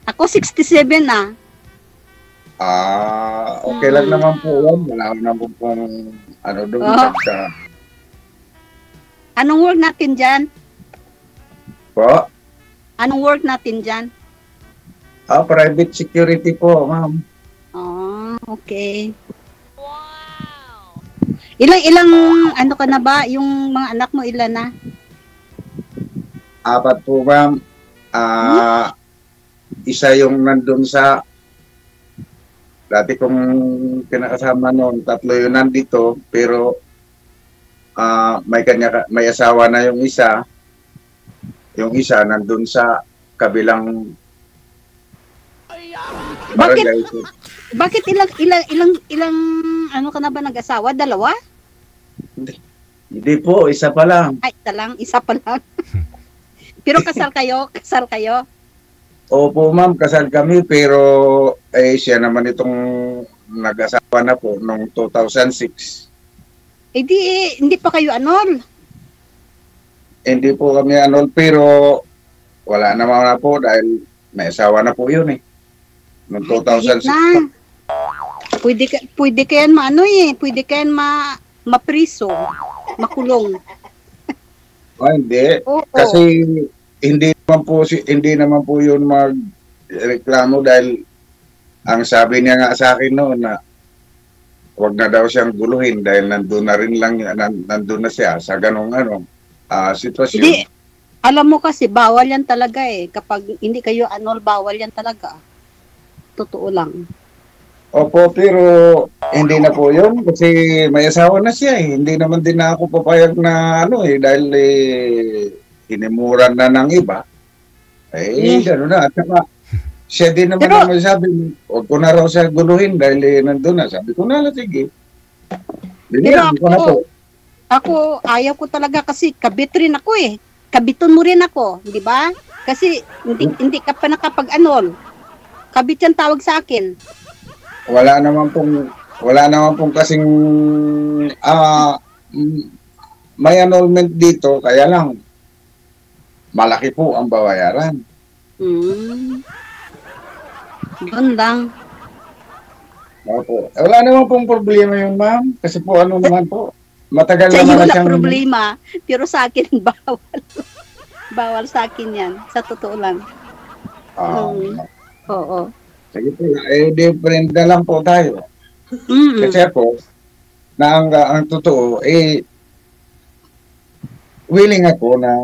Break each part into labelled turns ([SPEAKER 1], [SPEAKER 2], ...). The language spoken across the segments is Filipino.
[SPEAKER 1] Ako 67 na.
[SPEAKER 2] Okay lang naman po yan. Wala naman pong ano doon pagka...
[SPEAKER 1] Anong work natin dyan?
[SPEAKER 2] Po?
[SPEAKER 1] Anong work natin dyan?
[SPEAKER 2] Private security po, ma'am.
[SPEAKER 1] Okay. Wow! Ilang ano ka na ba? Yung mga anak mo ilan na?
[SPEAKER 2] 4 po, ma'am. Isa yung nandun sa dati kong pinakasama noon, 3 yung nandito, pero may asawa na yung isa. Yung isa nandun sa kabilang barangay.
[SPEAKER 1] Bakit ilang ano ka na ba nag-asawa? 2?
[SPEAKER 2] Hindi po, isa pa lang.
[SPEAKER 1] Ay, isa pa lang. Pero kasal kayo?
[SPEAKER 2] Opo, ma'am, kasal kami, pero siya naman itong nag-asawa na po noong 2006.
[SPEAKER 1] Hindi pa kayo anol?
[SPEAKER 2] Hindi po kami anol, pero wala naman na po dahil may asawa na po yun noong 2006.
[SPEAKER 1] Na. Pwede kayan pwede kayan mapriso, makulong.
[SPEAKER 2] Hindi. Kasi hindi naman po yun magreklamo dahil ang sabi niya nga sa akin noon na wag na daw siyang guluhin dahil nandun na siya sa ganong sitwasyon.
[SPEAKER 1] Hindi, alam mo kasi bawal yan talaga kapag hindi kayo anol, bawal yan talaga. Totoo lang.
[SPEAKER 2] Opo, pero hindi na po yun kasi may asawa na siya Hindi naman din na ako papayag na dahil hinimuran na ng iba. Gano'n na. At saka, siya din naman ang sabi, huwag ko na raw siya guluhin dahil nandun na. Sabi ko na, sige.
[SPEAKER 1] Ako, ayaw ko talaga kasi kabit rin ako Kabiton mo rin ako, di ba? Kasi hindi ka pa nakapag-anol. Kabit yan tawag sa akin.
[SPEAKER 2] Wala naman pong kasing may annulment dito, kaya lang malaki po ang babayaran.
[SPEAKER 1] Doon lang.
[SPEAKER 2] Opo. Wala naman pong problema yun, ma'am. Kasi po naman po. Matagal
[SPEAKER 1] sa
[SPEAKER 2] naman
[SPEAKER 1] iyo
[SPEAKER 2] na siyang...
[SPEAKER 1] problema. Pero sa akin, bawal. Bawal sa akin yan. Sa totoo lang. Oo.
[SPEAKER 2] Sige po. Different na lang po tayo. Kasi po, na ang totoo, willing ako na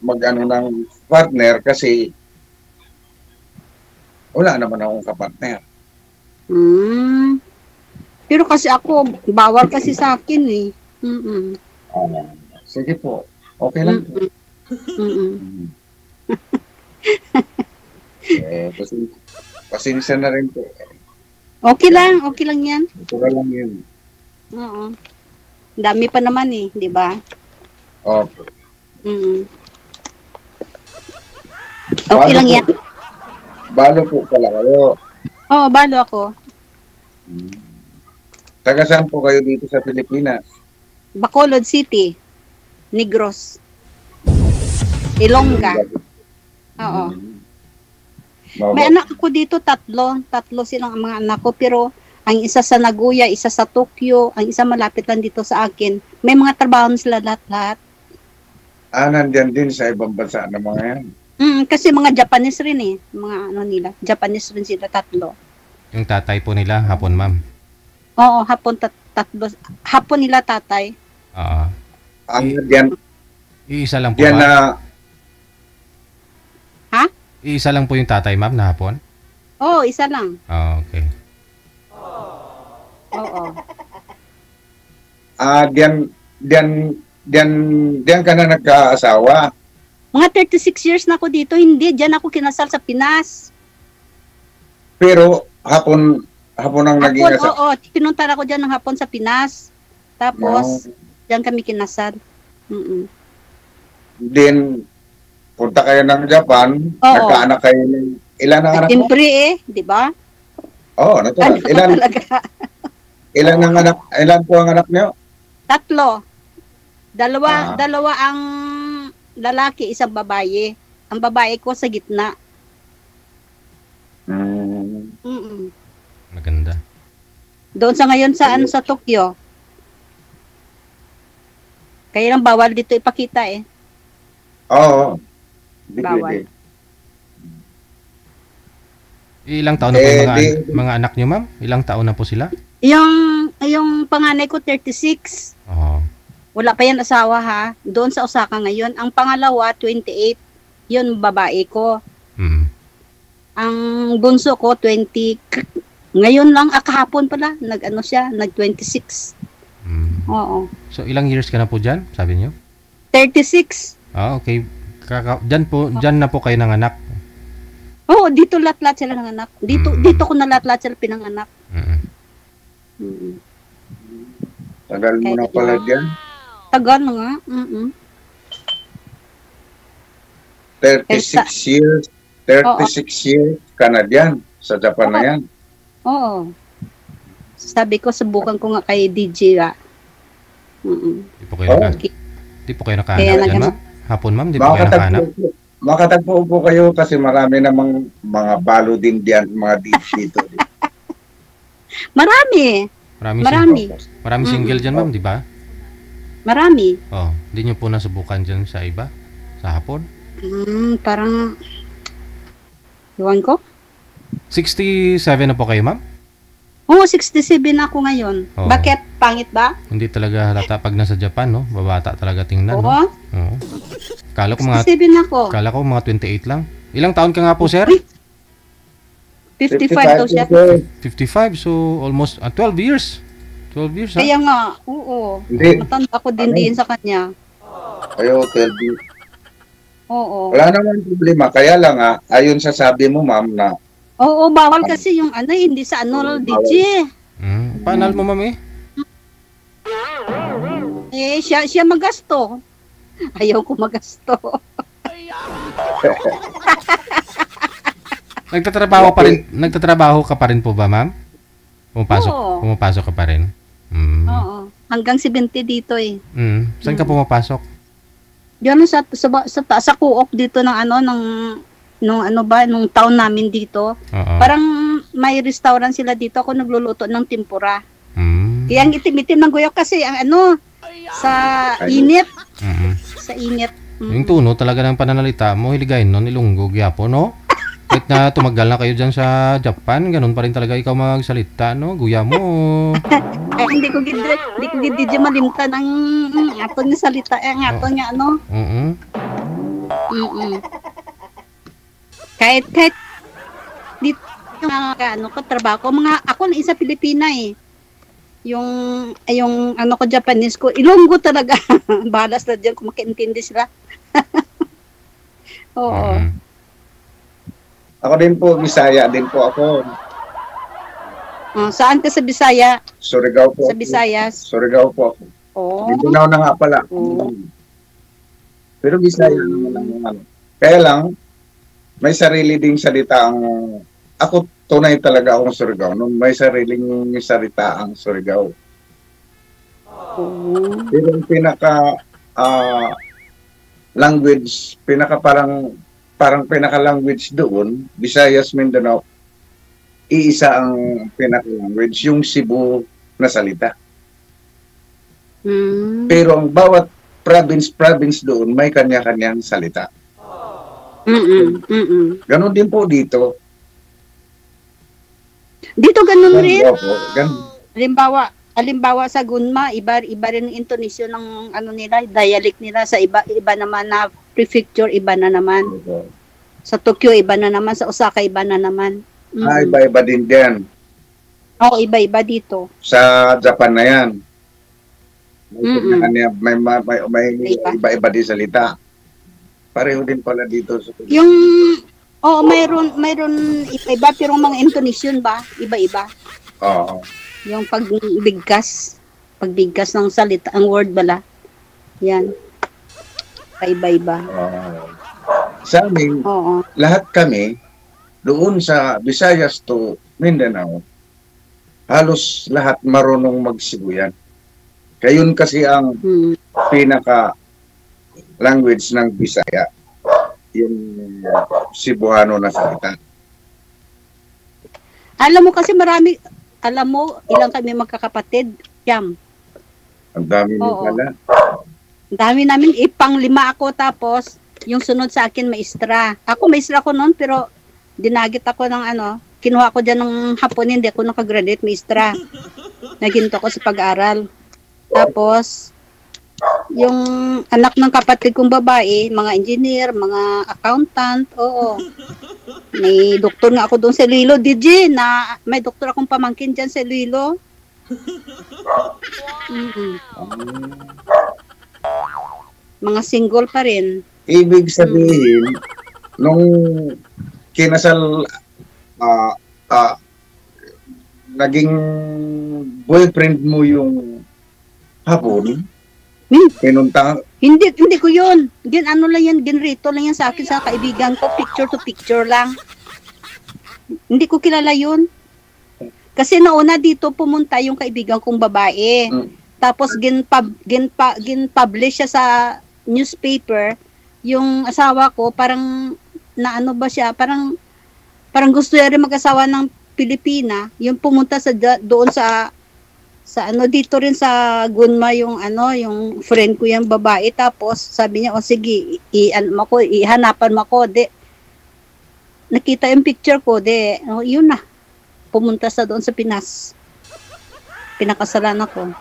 [SPEAKER 2] mag-ano ng partner kasi wala naman akong kapartner.
[SPEAKER 1] Pero kasi ako, bawal kasi sa akin
[SPEAKER 2] Sige po. Okay lang po. Pasensya na rin po.
[SPEAKER 1] Okay lang yan.
[SPEAKER 2] Okay lang yun.
[SPEAKER 1] Oo. Dami pa naman di ba?
[SPEAKER 2] Okay.
[SPEAKER 1] Okay lang yan.
[SPEAKER 2] Balo po pala kayo.
[SPEAKER 1] Oo, balo ako.
[SPEAKER 2] Taga saan po kayo dito sa Pilipinas?
[SPEAKER 1] Bacolod City. Negros. Ilongga. Oo. May anak ako dito, 3. 3 silang mga anak ko, pero ang isa sa Nagoya, isa sa Tokyo, ang isa malapit lang dito sa akin. May mga trabaho sila lahat-lahat.
[SPEAKER 2] Nandyan din sa ibang bansa na mga yan.
[SPEAKER 1] Kasi mga Japanese rin mga nila. Japanese rin sila 3.
[SPEAKER 3] Yung tatay po nila, hapon, ma'am?
[SPEAKER 1] Oo, hapon 3. Hapon nila tatay.
[SPEAKER 3] Oo. Iisa lang po
[SPEAKER 2] ba?
[SPEAKER 1] Ha?
[SPEAKER 3] Iisa lang po yung tatay, ma'am, na hapon?
[SPEAKER 1] Oo, isa lang.
[SPEAKER 3] Okay.
[SPEAKER 1] Oo.
[SPEAKER 2] Diyan ka na nagkaasawa?
[SPEAKER 1] Mga 36 years na ako dito. Hindi, diyan ako kinasal sa Pinas.
[SPEAKER 2] Pero hapon ang naging asawa?
[SPEAKER 1] Oo, pinunta ako diyan ng hapon sa Pinas. Tapos, diyan kami kinasal.
[SPEAKER 2] Then, punta kayo ng Japan, nagkaanak kayo ng ilan ang anak mo?
[SPEAKER 1] Siyempre di ba?
[SPEAKER 2] Oo, natural. Ilan po ang anak niyo?
[SPEAKER 1] 3. Dalawa ang lalaki, isang babae. Ang babae ko sa gitna.
[SPEAKER 2] Mm.
[SPEAKER 1] Mm-mm.
[SPEAKER 3] Maganda.
[SPEAKER 1] Doon sa ngayon sa Tokyo. Kaya lang bawal dito ipakita eh.
[SPEAKER 2] Oo. Hindi
[SPEAKER 1] Bawal.
[SPEAKER 2] pwede.
[SPEAKER 3] Ilang taon na po yung
[SPEAKER 2] di-
[SPEAKER 3] mga anak niyo, ma'am? Ilang taon na po sila?
[SPEAKER 1] Yung panganay ko 36.
[SPEAKER 3] Oo.
[SPEAKER 1] Wala pa yan asawa ha. Doon sa Osaka ngayon. Ang pangalawa 28. Yun babae ko.
[SPEAKER 3] Mm.
[SPEAKER 1] Ang bunso ko 20. Ngayon lang kahapon pala nag-ano siya, nag-26.
[SPEAKER 3] Mm.
[SPEAKER 1] Oo.
[SPEAKER 3] So, ilang years ka na po dyan, sabi niyo?
[SPEAKER 1] 36.
[SPEAKER 3] Ah, okay. Dyan na po kayo ng anak.
[SPEAKER 1] Oo, dito lahat-lahat sila ng anak. Dito ko na lahat-lahat sila pinanganak.
[SPEAKER 3] Mm.
[SPEAKER 1] Mm.
[SPEAKER 2] Tagal mo na pala dyan.
[SPEAKER 1] Tagal na nga. Mm-mm.
[SPEAKER 2] 36 years. 36 years ka na dyan. Sa Japan na yan.
[SPEAKER 1] Oo. Sabi ko, subukan ko nga kay DJ nga. Mm-mm.
[SPEAKER 3] Di po kayo nakahanap
[SPEAKER 1] Kaya
[SPEAKER 3] dyan, ma'am? Hapon, ma'am? Di po kayo nakahanap?
[SPEAKER 2] Makatagpo po kayo kasi marami namang mga balo din diyan, mga dito.
[SPEAKER 1] Marami.
[SPEAKER 3] Marami single dyan, ma'am, di ba?
[SPEAKER 1] Marami.
[SPEAKER 3] Oh, hindi nyo po nasubukan dyan sa iba? Sa hapon?
[SPEAKER 1] Parang, iwan ko.
[SPEAKER 3] 67 na po kayo, ma'am?
[SPEAKER 1] Oo, 67 ako ngayon.
[SPEAKER 3] Oo.
[SPEAKER 1] Bakit? Pangit ba?
[SPEAKER 3] Hindi talaga halata pag nasa Japan, no? Babata talaga tingnan, no?
[SPEAKER 1] Oo.
[SPEAKER 3] Oo. Kala ko mga
[SPEAKER 1] 67 ako.
[SPEAKER 3] 28 lang. Ilang taon ka nga po, sir?
[SPEAKER 1] 55 daw siya.
[SPEAKER 3] 55, so almost 12 years. 12 years, ha?
[SPEAKER 1] Kaya nga, oo.
[SPEAKER 2] Hindi.
[SPEAKER 1] Matanda ko din sa kanya.
[SPEAKER 2] Ayo, 12 years.
[SPEAKER 1] Oo.
[SPEAKER 2] Wala naman problema. Kaya lang ayon sa sabi mo, ma'am, na
[SPEAKER 1] Oo, bawal kasi yung hindi sa DJ.
[SPEAKER 3] Paanal mo, ma'am, eh?
[SPEAKER 1] Siya magasto. Ayaw ko magasto.
[SPEAKER 3] Nagtatrabaho ka pa rin po ba, ma'am?
[SPEAKER 1] Oo.
[SPEAKER 3] Pumapasok ka pa rin.
[SPEAKER 1] Oo. Hanggang 70 dito eh.
[SPEAKER 3] Saan ka pumapasok?
[SPEAKER 1] Diyan sa co-op dito nung town namin dito.
[SPEAKER 3] Oo.
[SPEAKER 1] Parang may restaurant sila dito. Ako nagluluto ng tempura. Kaya ang itim-itim ng guyaw kasi ang sa init. Sa init.
[SPEAKER 3] Yung tuno talaga ng pananalita mo, hiligayin nun, Ilonggo, Gyapo, no? Kahit na tumagal na kayo dyan sa Japan, ganun pa rin talaga ikaw magsalita, no? Guya mo.
[SPEAKER 1] Ay, hindi ko gid malimta ng aton nga salita, ang aton nga Kahit dito mga trabaho ko, ako na isa Pilipina eh. Yung ko Japanese ko, Ilonggo talaga. Balas na diyan kung makaintindi sila. Oo.
[SPEAKER 2] ako din po, Bisaya din po ako.
[SPEAKER 1] Saan ka sa Bisaya?
[SPEAKER 2] Surigao po.
[SPEAKER 1] Sa Visayas?
[SPEAKER 2] Surigao po ako.
[SPEAKER 1] Oo.
[SPEAKER 2] Mindanao na nga pala. Pero Bisaya naman ang Kaya lang, may sarili ding salita ang ako tunay talaga akong Surigao. Nung may sariling salita ang Surigao. Pero ang pinaka language, parang pinaka-language doon, Visayas, Mindanao, iisa ang pinaka-language, yung Cebu na salita. Pero ang bawat province doon, may kanya-kanyang salita. Ganon din po dito.
[SPEAKER 1] Dito ganun rin.
[SPEAKER 2] Ganun.
[SPEAKER 1] Halimbawa sa Gunma, iba rin ang intonasyon ng nila, dialect nila sa iba naman na prefecture, iba na naman. Sa Tokyo, iba na naman. Sa Osaka, iba na naman.
[SPEAKER 2] Iba-iba din dyan.
[SPEAKER 1] Oo, iba-iba dito.
[SPEAKER 2] Sa Japan na yan. May iba-iba din salita. Pareho din pala dito.
[SPEAKER 1] Mayroon iba-iba, pero mga intonasyon ba? Iba-iba.
[SPEAKER 2] Oo.
[SPEAKER 1] Yung pagbigkas ng salita, ang word bala. Yan. Iba-iba.
[SPEAKER 2] Sa amin, lahat kami, doon sa Visayas to Mindanao, halos lahat marunong magsibuyan. Kayun kasi ang pinaka language ng Bisaya, yung Cebuano na salita.
[SPEAKER 1] Alam mo kasi marami, alam mo, ilang kami magkakapatid. Yam.
[SPEAKER 2] Ang dami mo
[SPEAKER 1] Oo.
[SPEAKER 2] pala.
[SPEAKER 1] Ang dami namin, pang-5 ako, tapos yung sunod sa akin maestra. Ako maestra ko noon, pero dinagit ako ng kinuha ko dyan ng hapon, hindi ako nakagraduate maestra. Naginto ko sa pag-aral. Tapos, yung anak ng kapatid kong babae, mga engineer, mga accountant, oo. May doktor nga ako doon sa Iloilo, DJ, na may doktor akong pamangkin dyan sa Iloilo. Mga single pa rin.
[SPEAKER 2] Ibig sabihin, nung kinasal, naging boyfriend mo yung hapon, pinunta,
[SPEAKER 1] Hindi ko yun. Lang yan, ginrito lang yan sa akin sa kaibigan ko, picture to picture lang. Hindi ko kilala yun. Kasi nauna dito pumunta yung kaibigan kong babae. Tapos gin-publish siya sa newspaper. Yung asawa ko, parang naano ba siya, parang gusto niya rin mag-asawa ng Pilipina. Yung pumunta doon sa dito rin sa Gunma yung yung friend ko yung babae, tapos sabi niya sige ihanapan mo ako, nakita yung picture ko, yun na, pumunta sa doon sa Pinas, pinakasalan ako.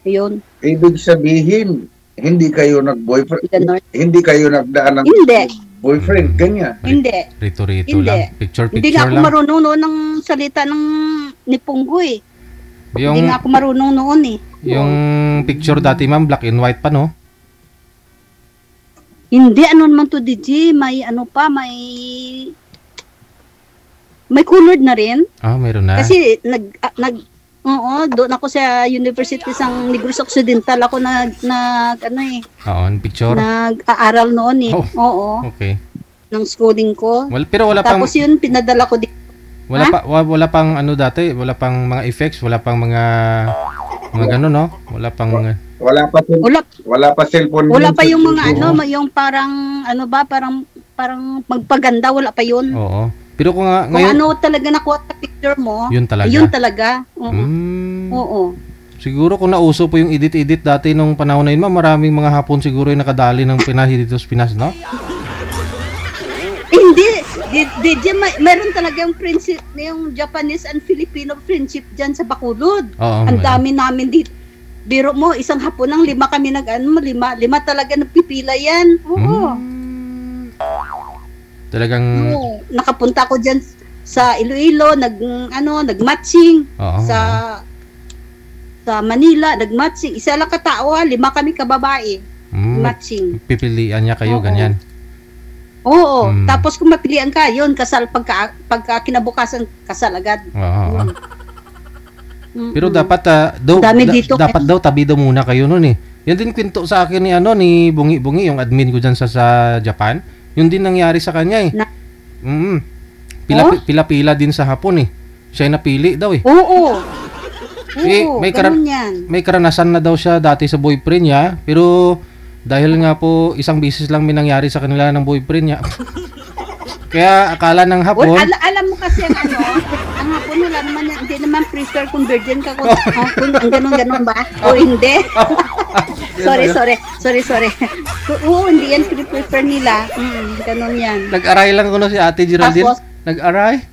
[SPEAKER 1] Yun.
[SPEAKER 2] Ibig sabihin, hindi kayo nag-boyfriend, hindi kayo nagdaan ng boyfriend, ganyan.
[SPEAKER 1] Hindi.
[SPEAKER 3] Rito-rito lang. Picture-picture
[SPEAKER 1] Hindi nga ako
[SPEAKER 3] lang.
[SPEAKER 1] marunong noon ng salita ng Nipunggoy.
[SPEAKER 3] Yung,
[SPEAKER 1] Hindi nga ako marunong noon eh.
[SPEAKER 3] yung picture dati, ma'am, black and white pa, no?
[SPEAKER 1] Hindi, naman to DJ, may may colored na rin.
[SPEAKER 3] Ah, meron na.
[SPEAKER 1] Kasi doon ako sa University ng Negros Occidental ako
[SPEAKER 3] Oo, picture.
[SPEAKER 1] nag-aaral noon eh.
[SPEAKER 3] Oh.
[SPEAKER 1] Oo.
[SPEAKER 3] Okay.
[SPEAKER 1] Ng schooling ko.
[SPEAKER 3] Pero wala pang
[SPEAKER 1] Tapos yun, pinadala ko dito.
[SPEAKER 3] wala pang dati, wala pang mga effects, wala pang mga gano'n, no? Wala pang mga
[SPEAKER 2] Wala pa cellphone.
[SPEAKER 1] Wala pa yung mga yung parang parang magpaganda, wala pa yun.
[SPEAKER 3] Oo. Pero kung
[SPEAKER 1] ngayon, talaga nakuha sa picture mo,
[SPEAKER 3] yun talaga.
[SPEAKER 1] Yun talaga. Oo. Oo.
[SPEAKER 3] Siguro kung nauso po yung edit dati nung panahon na yun, maraming mga Hapon siguro yung nakadali ng Pinahi dito sa Pinas, no?
[SPEAKER 1] Hindi. Meron talaga yung friendship, yung Japanese and Filipino friendship dyan sa Bacolod. Ang dami namin dito. Biro mo, isang hapon ng 5 kami lima talaga nagpipila yan. Oo.
[SPEAKER 3] Talagang
[SPEAKER 1] nakapunta ko dyan sa Iloilo, nag-matching. Sa Manila, nag-matching. Isa lang katao, 5 kami kababae. Matching.
[SPEAKER 3] Pipilian niya kayo, ganyan.
[SPEAKER 1] Oo. Tapos kung mapilian ka, yun, kasal pagka kinabukasan, kasal agad.
[SPEAKER 3] Oo. Pero dapat dapat daw tabi daw muna kayo noon eh. Yan din kwento sa akin ni Bungi, yung admin ko diyan sa Japan. Yun din nangyari sa kanya eh. Pila-pila din sa Hapon eh. Siya yung napili daw eh.
[SPEAKER 1] Oo.
[SPEAKER 3] May karanasan na daw siya dati sa boyfriend niya, pero dahil nga po isang beses lang may nangyari sa kanila ng boyfriend niya. Kaya akala ng Hapon.
[SPEAKER 1] Alam mo kasi ang Hapon wala naman, hindi naman prefer kung virgin ka kung ganun ba? O hindi. Sorry. Oo, hindi yan prefer nila. Ganun yan.
[SPEAKER 3] Nag-aray lang ko si Ate Geraldine.
[SPEAKER 1] Tapos,
[SPEAKER 3] nag-aray.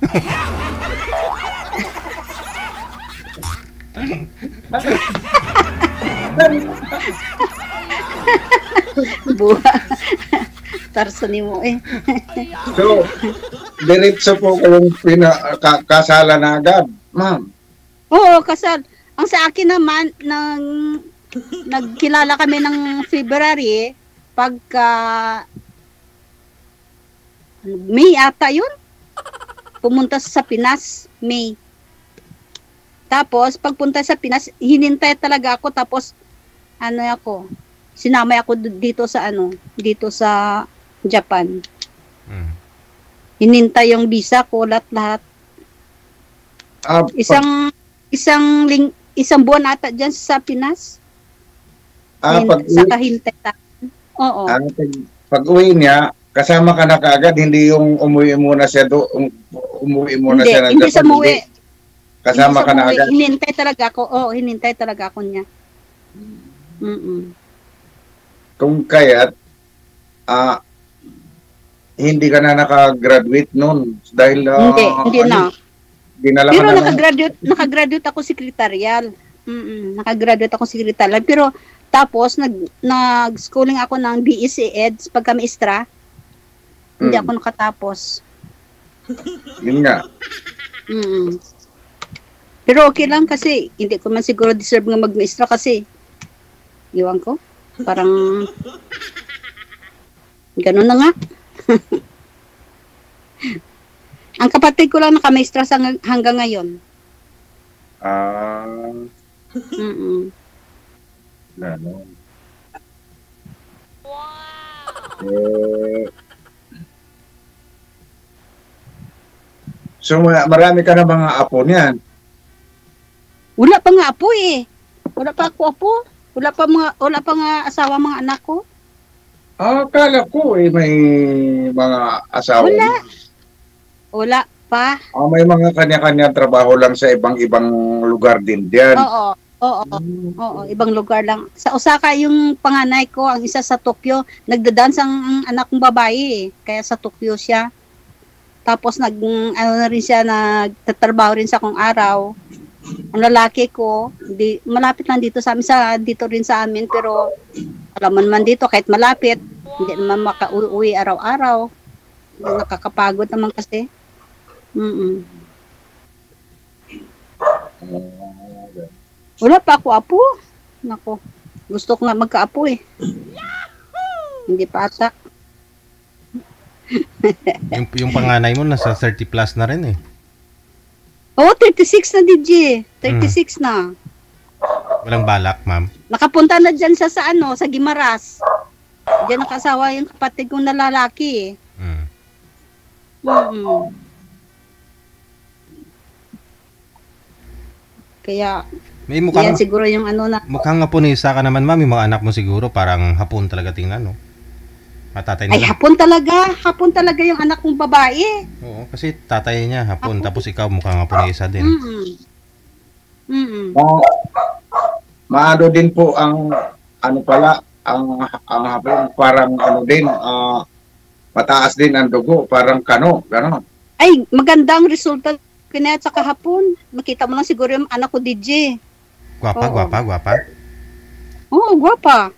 [SPEAKER 1] Buha. Tarsani mo eh.
[SPEAKER 2] So, diretso po kayong kasalan na agad, ma'am.
[SPEAKER 1] Oo, kasal. Ang sa akin naman, nagkilala kami ng February, pagka May ata yun. Pumunta sa Pinas, May. Tapos, pagpunta sa Pinas, hinintay talaga ako, tapos, sinamay ako dito sa Japan. Hinintay yung visa ko, lahat. Isang buwan ata dyan sa Pinas. Sa kahintay. Oo.
[SPEAKER 2] Pag uwi niya, kasama ka na kaagad, hindi yung umuwi muna siya umuwi muna
[SPEAKER 1] Hindi,
[SPEAKER 2] siya ng
[SPEAKER 1] hindi
[SPEAKER 2] Japan,
[SPEAKER 1] sa muwi.
[SPEAKER 2] Kasama
[SPEAKER 1] Hindi
[SPEAKER 2] ka
[SPEAKER 1] sa
[SPEAKER 2] na
[SPEAKER 1] muwi.
[SPEAKER 2] agad.
[SPEAKER 1] Hinintay talaga ako. Oo, hinintay talaga ako niya.
[SPEAKER 2] Kung kaya't, hindi ka na nakagraduate noon dahil
[SPEAKER 1] Hindi na.
[SPEAKER 2] dinala
[SPEAKER 1] Pero
[SPEAKER 2] ka na
[SPEAKER 1] nakagraduate ako sekretarial. Nakagraduate ako sekretarial. Pero tapos nag-schooling ako ng BSc Eds pagka maestra. Hindi ako nakatapos.
[SPEAKER 2] Yun nga.
[SPEAKER 1] Pero okay lang kasi hindi ko man siguro deserve nga magmaestra kasi iwan ko. Parang ganun na nga. Ang kapatid ko lang nakamaestra hanggang ngayon.
[SPEAKER 2] Ganon. So marami ka na mga apo niyan.
[SPEAKER 1] Wala pa nga apo eh. Wala pa ako apo. Wala pa nga asawa mga anak ko.
[SPEAKER 2] Akala ko may mga asawa.
[SPEAKER 1] Wala pa.
[SPEAKER 2] May mga kanya-kanya trabaho lang sa ibang-ibang lugar din diyan.
[SPEAKER 1] Oo, ibang lugar lang. Sa Osaka yung panganay ko, ang isa sa Tokyo, nagda-dance ang anak kong babae eh. Kaya sa Tokyo siya. Tapos nagtatrabaho rin sa kung araw. Ang lalaki ko, malapit lang dito sa amin, dito rin sa amin, pero alam mo naman dito, kahit malapit, hindi naman makauwi araw-araw. Nakakapagod naman kasi. Wala pa ako apo. Nako, gusto ko nga magka-apo eh. Hindi pa ata.
[SPEAKER 3] yung panganay mo nasa 30 plus na rin eh.
[SPEAKER 1] Oo, 36 na DJ. 36 na.
[SPEAKER 3] Walang balak, ma'am.
[SPEAKER 1] Nakapunta na dyan sa Gimaras. Diyan nakasawa yung kapatid kong lalaki eh. Kaya
[SPEAKER 3] may mukhang,
[SPEAKER 1] yan siguro yung
[SPEAKER 3] mukhang Haponesa ka naman, ma'am. Yung mga anak mo siguro parang Hapon talaga tingnan, no? Tatay
[SPEAKER 1] nila. Ay, Hapon talaga yung anak kong babae.
[SPEAKER 3] Oo, kasi tatay niya Hapon, tapos ikaw mukhang Haponesa din.
[SPEAKER 2] Maano din po ang ang Hapon, parang din, mataas din ang dugo, parang gano'n.
[SPEAKER 1] Ay, maganda ang resulta kanya sa kahapon. Makita mo lang siguro yung anak ko, DJ.
[SPEAKER 3] Gwapa.
[SPEAKER 1] Oo, gwapa.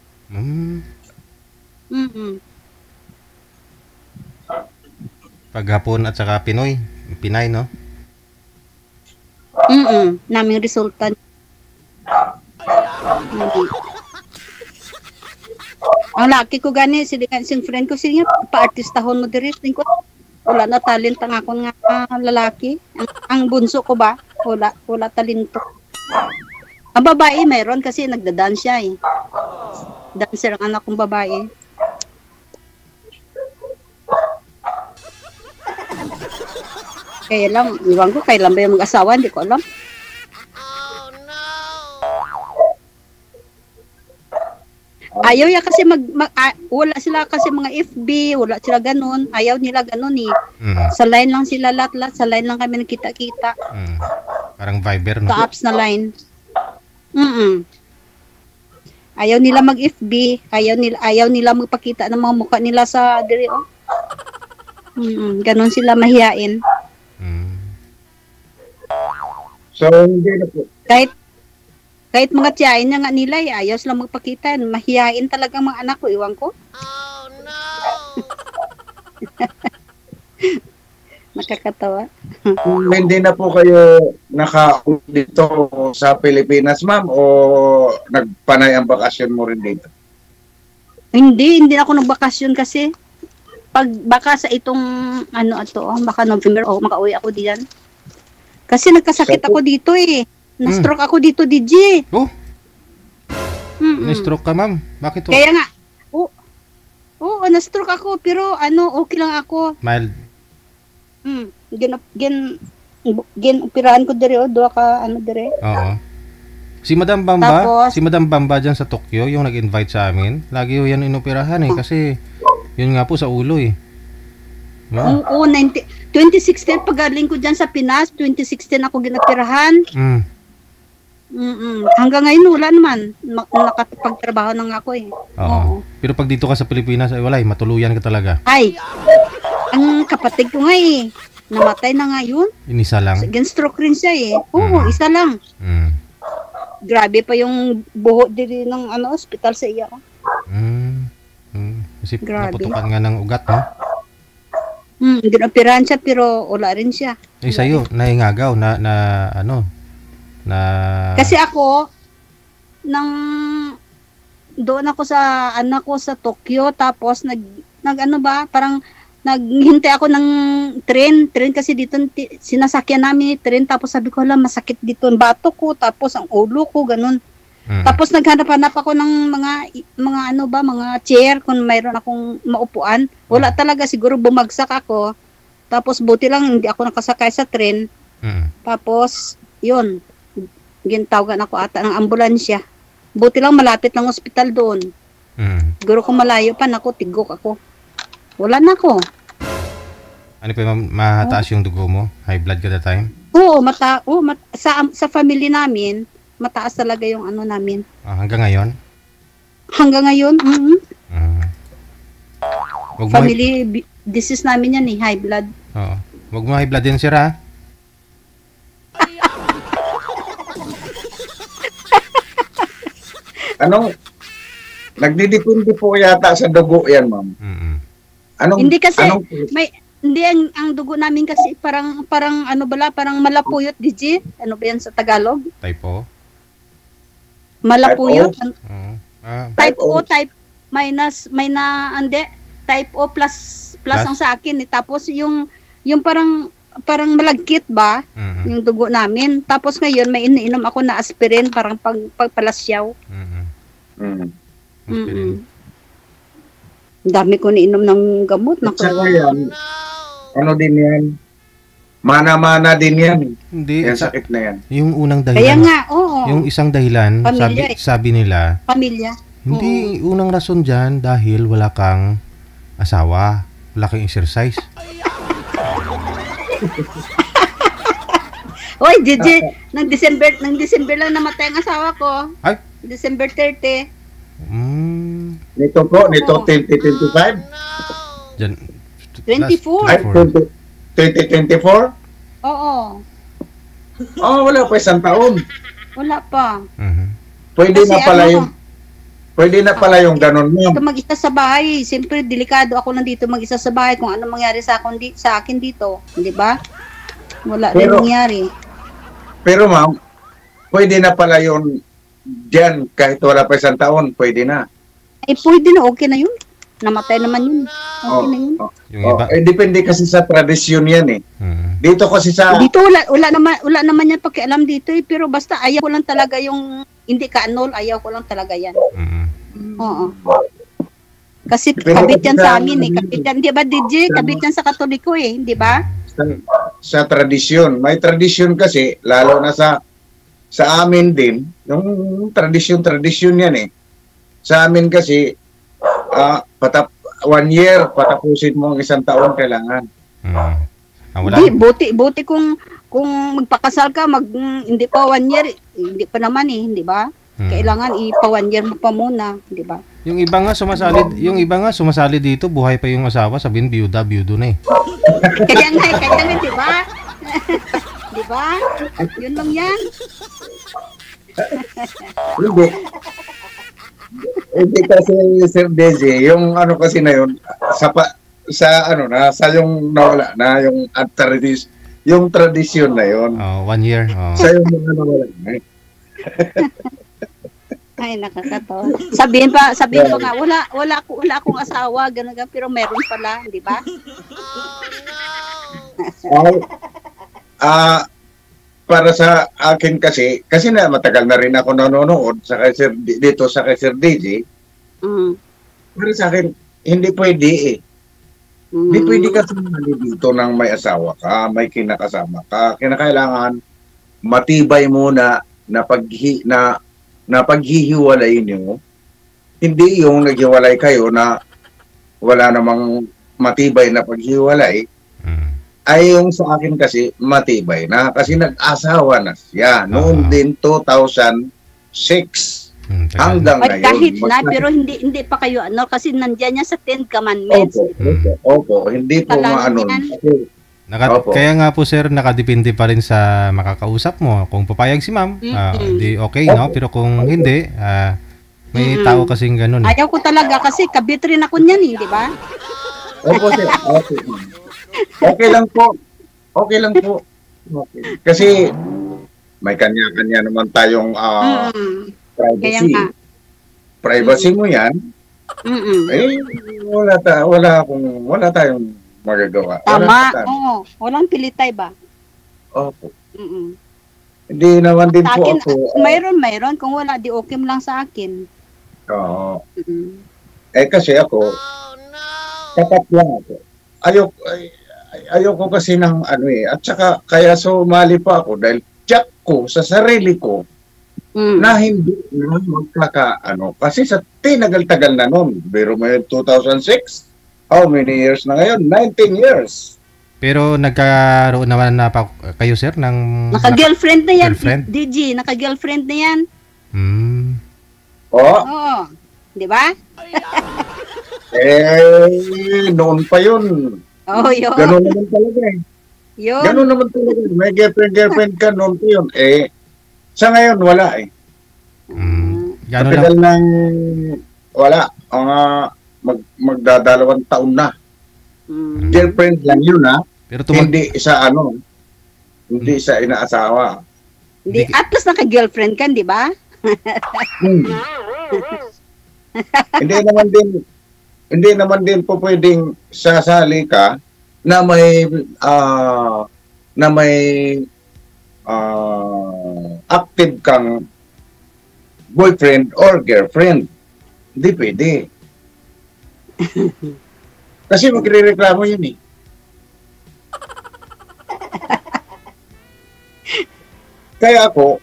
[SPEAKER 3] Pag Hapon at saka Pinay, no?
[SPEAKER 1] Naming resulta. Ang laki ko gani, sing friend ko siya, pa-artistahon mo diri. Ko, wala na talent ang akong nga lalaki. Ang bunso ko ba? Wala talento. Ang babae meron kasi nagda-dance siya eh. Dancer ang anak kong babae. Kaya lang, iwan ko, kailan ba yung mag-asawa, hindi ko alam. Ayaw ya kasi wala sila kasi mga FB, wala sila ganun. Ayaw nila ganun eh. Sa line lang sila lahat, sa line lang kami nakita-kita.
[SPEAKER 3] Parang Viber, no?
[SPEAKER 1] Sa apps na line. Ayaw nila mag-FB, ayaw nila magpakita ng mga mukha nila sa dire. Ganun sila mahiyain.
[SPEAKER 2] So, hindi na po.
[SPEAKER 1] Kahit mga tiyain na nga nila, ayaw sila magpakita. Mahihain talaga mga anak ko, iwan ko. Oh, no! Nakakatawa.
[SPEAKER 2] Hindi na po kayo naka-uwi dito sa Pilipinas, ma'am, o nagpanay ang bakasyon mo rin dito?
[SPEAKER 1] Hindi ako nagbakasyon kasi baka sa itong baka November makauwi ako diyan. Kasi nagkasakit ako dito eh. Na-stroke ako dito, DJ.
[SPEAKER 3] Oh? Na-stroke ka, ma'am? Bakit to?
[SPEAKER 1] Kaya nga, na-stroke ako, pero okay lang ako.
[SPEAKER 3] Mild?
[SPEAKER 1] Operahan ko dire, doa ka, dire.
[SPEAKER 3] Oo. Si Madam Bamba dyan sa Tokyo, yung nag-invite sa amin, lagi yung yan inoperahan eh, kasi yun nga po sa ulo eh. Wow.
[SPEAKER 1] Oo, 2016 pagaling ko dyan sa Pinas, 2016 ako ginapirahan. Hanggang ngayon wala naman. Nakapagtrabaho na nga ako eh.
[SPEAKER 3] Oo. Pero pag dito ka sa Pilipinas, ay wala eh, matuluyan ka talaga.
[SPEAKER 1] Ay, ang kapatid ko nga eh, namatay na nga yun.
[SPEAKER 3] Inisa lang?
[SPEAKER 1] Stroke rin siya eh. Oo, isa lang. Grabe pa yung buho diri ng ospital sa iya.
[SPEAKER 3] Kasi
[SPEAKER 1] Grabe.
[SPEAKER 3] naputukan nga ng ugat, no?
[SPEAKER 1] Ginoperahan siya pero wala rin siya.
[SPEAKER 3] Eh, sa'yo, naingagaw na
[SPEAKER 1] Kasi ako, doon ako sa anak ko sa Tokyo, tapos parang naghintay ako ng train kasi dito sinasakyan namin yung train, tapos sabi ko, masakit dito ang bato ko, tapos ang ulo ko, ganun. Tapos naghanap-hanap ako ng mga chair kung mayroon akong maupuan. Wala talaga, siguro bumagsak ako. Tapos buti lang hindi ako nakasakay sa train. Tapos yun, gintawagan ako ata ng ambulansya. Buti lang malapit lang ospital doon. Siguro kung malayo pa, tigok ako. Wala na ako.
[SPEAKER 3] Ano pa, mataas yung dugo mo? High blood ka that time?
[SPEAKER 1] Oo, sa family namin, mataas talaga yung namin.
[SPEAKER 3] Hanggang ngayon?
[SPEAKER 1] Hanggang ngayon,
[SPEAKER 3] Wag mo
[SPEAKER 1] family disease namin yan eh, high blood.
[SPEAKER 3] Oo. Wag mo high blood din, sir, ha?
[SPEAKER 2] Nagdidepende po yata sa dugo yan, ma'am.
[SPEAKER 1] Hindi kasi, hindi ang dugo namin kasi parang parang malapuyot, DJ. Ano ba yan sa Tagalog?
[SPEAKER 3] Type O?
[SPEAKER 1] Malapuyot?
[SPEAKER 2] Type
[SPEAKER 1] Type
[SPEAKER 2] O.
[SPEAKER 1] O, type minus, type O plus ang sa akin. Tapos yung parang malagkit ba, yung dugo namin. Tapos ngayon, may iniinom ako na aspirin, parang pagpalasyaw.
[SPEAKER 3] Aspirin.
[SPEAKER 1] Dami ko niinom ng gamot.
[SPEAKER 2] Saka yan, din yan, mana-mana din yan.
[SPEAKER 3] Hindi.
[SPEAKER 2] Yan sakit na yan.
[SPEAKER 3] Yung unang dahilan.
[SPEAKER 1] Kaya nga, oo.
[SPEAKER 3] Yung isang dahilan,
[SPEAKER 1] Pamilya,
[SPEAKER 3] sabi nila,
[SPEAKER 1] pamilya.
[SPEAKER 3] hindi, unang rason dyan dahil wala kang asawa, wala kang exercise.
[SPEAKER 1] Oy, DJ, nang December lang namatay ang asawa ko.
[SPEAKER 3] Ay?
[SPEAKER 1] December 30.
[SPEAKER 2] Nito 2025?
[SPEAKER 3] Dyan.
[SPEAKER 1] 24.
[SPEAKER 2] Ay, 2024?
[SPEAKER 1] Oo.
[SPEAKER 2] Wala pa isang taon.
[SPEAKER 1] Wala pa.
[SPEAKER 2] Pwede
[SPEAKER 1] Kasi
[SPEAKER 2] na pala yung ganun mo.
[SPEAKER 1] Ito mag-isa sa bahay. Siyempre, delikado ako nandito mag-isa sa bahay kung ano mangyari sa akin dito. Di ba? Wala rin mangyari.
[SPEAKER 2] Pero ma'am, pwede na pala yun diyan kahit wala pa isang taon, pwede na.
[SPEAKER 1] Pwede na, okay na yun. Namatay naman yun. Okay na yun.
[SPEAKER 3] Yung iba?
[SPEAKER 2] Depende kasi sa tradisyon yan eh. Dito kasi
[SPEAKER 1] Dito wala naman yan pakialam dito eh, pero basta ayaw ko lang talaga yung hindi ka-annul, ayaw ko lang talaga yan. Oo. Kasi kabit yan sa amin eh. Kabit yan, di ba DJ? Kabit yan sa Katoliko eh, di ba?
[SPEAKER 2] Sa tradisyon. May tradisyon kasi, lalo na sa amin din, yung tradisyon yan eh. Sa amin kasi, 1 year, patapusin mo ang isang taon kailangan.
[SPEAKER 3] Wala.
[SPEAKER 1] Buti kung magpakasal ka, hindi pa 1 year, hindi pa naman eh, hindi ba? Kailangan ipa 1 year mo pa muna, di ba?
[SPEAKER 3] Yung iba nga sumasali dito, buhay pa yung asawa, sabihin byudo na eh.
[SPEAKER 1] Kaya nga, di ba? Di ba? Yun lang yan.
[SPEAKER 2] Hindi kasi Sir Desi, yung kasi na yun, sa yung nawala na, yung tradisyon na yun.
[SPEAKER 3] 1 year.
[SPEAKER 2] Sa yung mga nawala na.
[SPEAKER 1] Ay, nakakatawa. Sabihin ko nga, wala akong asawa, ganun, pero meron pala, di ba?
[SPEAKER 2] Para sa akin kasi na matagal na rin ako nanonood dito sa kay Sir DJ. Para sa akin, hindi pwede eh. Hindi pwede kasi dito nang may asawa ka, may kinakasama ka. Kinakailangan matibay muna na paghihiwalay niyo. Hindi yung naghiwalay kayo na wala namang matibay na paghiwalay, ay yung sa akin kasi matibay na kasi nag-asawa na siya noon din 2006 hanggang ngayon.
[SPEAKER 1] Kahit na pero hindi pa kayo kasi nandiyan niya sa 10 commandments.
[SPEAKER 2] Opo, hindi po maano.
[SPEAKER 3] Kaya nga po sir, nakadepende pa rin sa makakausap mo. Kung papayag si ma'am, di okay, no? Pero kung hindi, may tao kasing ganun.
[SPEAKER 1] Ayaw ko talaga kasi kabit rin ako niyan, di ba?
[SPEAKER 2] Opo sir, okay lang po. Okay. Kasi may kanya-kanya naman tayong privacy. Privacy mo 'yan. Wala tayong magagawa.
[SPEAKER 1] Tama. Oo, walang pilitay ba?
[SPEAKER 2] Opo. Hindi naman din po ako.
[SPEAKER 1] Mayroon kung wala di okay lang sa akin.
[SPEAKER 2] Oo. Kasi ako tapat lang ako. Ayoko kasi ng at saka kaya sumali pa ako dahil tiyak ko sa sarili ko na hindi na kasi sa tinagal-tagal na noon, pero may 2006, how many years na ngayon? 19 years.
[SPEAKER 3] Pero nagkaroon naman na pa kayo sir ng
[SPEAKER 1] naka-girlfriend na yan, DG, naka-girlfriend na yan. Oo. Di ba?
[SPEAKER 2] Noon pa yun.
[SPEAKER 1] Yun.
[SPEAKER 2] Ganun naman talaga
[SPEAKER 1] Yun.
[SPEAKER 2] Ganun naman talaga. May girlfriend ka noon pa yun. Sa ngayon, wala Matagal nang wala. Magdadalawang taon na. Girlfriend lang yun Pero hindi sa hindi sa inaasawa.
[SPEAKER 1] Hindi, at least naka-girlfriend ka, di ba?
[SPEAKER 2] Hindi naman din po pwedeng sasali ka na may active kang boyfriend or girlfriend. Hindi pwede. Kasi magrereklamo yun Kaya ako,